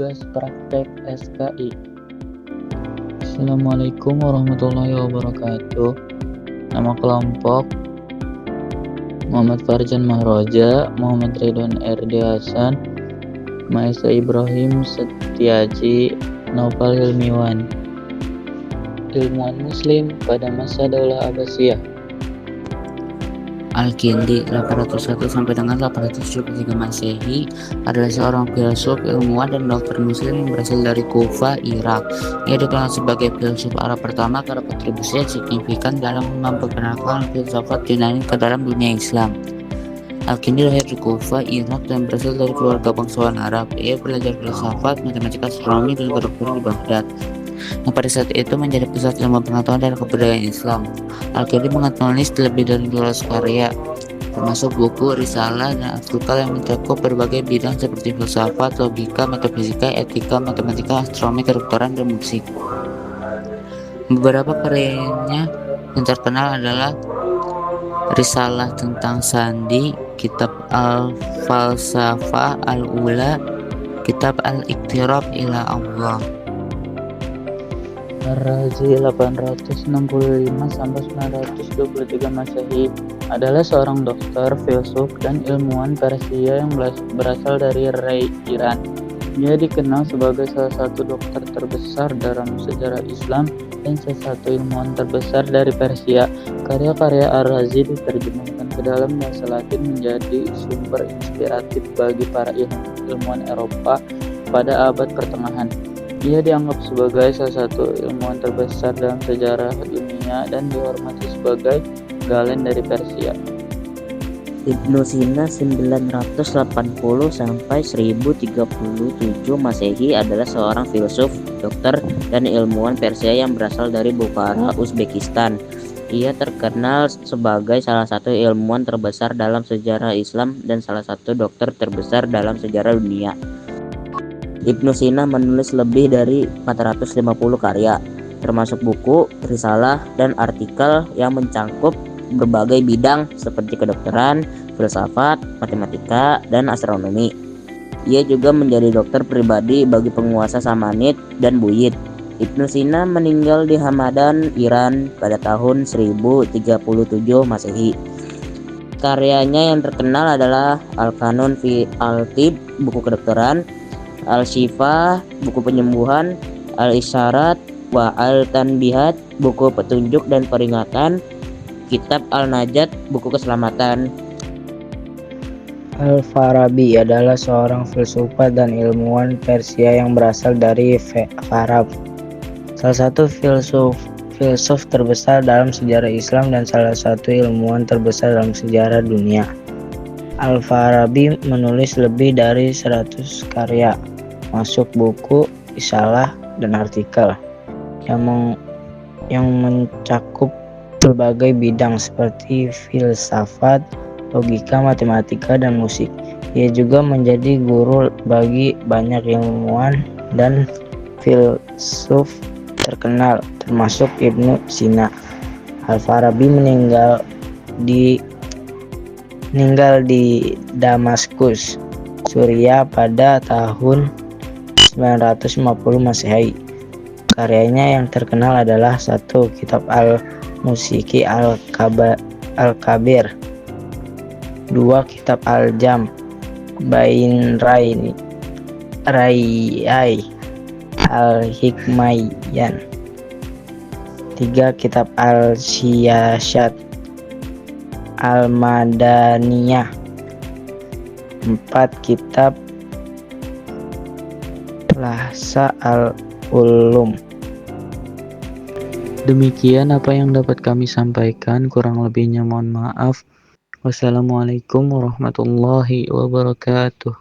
tugas praktek SKI. Assalamualaikum warahmatullahi wabarakatuh. Nama kelompok Muhammad Farjan Mahroja, Muhammad Ridwan RD Hasan, Maesa Ibrahim Setiaji, Naufal Hilmiwan. Ilmuwan Muslim pada masa Daulah Abbasiyah. Al-Kindi 801 sampai dengan 873 Masehi adalah seorang filsuf, ilmuwan, dan dokter Muslim yang berasal dari Kufa, Irak. Ia dikenal sebagai filsuf Arab pertama karena kontribusi yang signifikan dalam memperkenalkan filsafat Yunani ke dalam dunia Islam. Al-Kindi lahir di Kufa, Irak, dan berasal dari keluarga bangsawan Arab. Ia belajar filsafat, matematika, astronomi, dan kedokteran di Baghdad, yang pada saat itu menjadi pusat ilmu pengetahuan dan kebudayaan Islam. Al-Kindi menulis lebih dari 200 karya, termasuk buku, risalah, dan artikel yang mencakup berbagai bidang seperti filsafat, logika, metafisika, etika, matematika, astronomi, kedokteran, dan musik. Beberapa karyanya yang terkenal adalah risalah tentang sandi, kitab Al-Falsafah Al-Ula, kitab Al-Iqtirab ila Allah. Ar-Razi 865 sampai 923 Masehi adalah seorang dokter, filsuf, dan ilmuwan Persia yang berasal dari Ray, Iran. Dia dikenal sebagai salah satu dokter terbesar dalam sejarah Islam dan salah satu ilmuwan terbesar dari Persia. Karya-karya Ar-Razi diterjemahkan ke dalam bahasa Latin menjadi sumber inspiratif bagi para ilmuwan Eropa pada abad pertengahan. Dia dianggap sebagai salah satu ilmuwan terbesar dalam sejarah dunia dan dihormati sebagai Galen dari Persia. Ibnu Sina 980 sampai 1037 Masehi adalah seorang filsuf, dokter, dan ilmuwan Persia yang berasal dari Bukhara, Uzbekistan. Ia terkenal sebagai salah satu ilmuwan terbesar dalam sejarah Islam dan salah satu dokter terbesar dalam sejarah dunia. Ibnu Sina menulis lebih dari 450 karya, termasuk buku, risalah, dan artikel yang mencakup berbagai bidang seperti kedokteran, filsafat, matematika, dan astronomi. Ia juga menjadi dokter pribadi bagi penguasa Samanid dan Buyid. Ibnu Sina meninggal di Hamadan, Iran pada tahun 1037 Masehi. Karyanya yang terkenal adalah Al-Kanun fi Al-Tib, buku kedokteran, Al-Shifa, buku penyembuhan, Al-Isyarat wa Al-Tanbihat, buku petunjuk dan peringatan, kitab Al-Najat, buku keselamatan. Al-Farabi adalah seorang filsuf dan ilmuwan Persia yang berasal dari Farab, salah satu filsuf terbesar dalam sejarah Islam dan salah satu ilmuwan terbesar dalam sejarah dunia. Al-Farabi menulis lebih dari 100 karya, masuk buku, risalah, dan artikel yang mencakup berbagai bidang seperti filsafat, logika, matematika, dan musik. Ia juga menjadi guru bagi banyak ilmuwan dan filsuf terkenal, termasuk Ibnu Sina. Al-Farabi meninggal di Damaskus, Suriah pada tahun 950 Masehi. Karyanya yang terkenal adalah satu kitab Al-Musiki Al-Kabir, dua kitab Al-Jam Bain Rayai Al-Hikmayan, tiga kitab Al-Siyasat Al-Madaniyah, 4 kitab Lahsa Al-Ulum. Demikian apa yang dapat kami sampaikan, kurang lebihnya mohon maaf. Wassalamualaikum warahmatullahi wabarakatuh.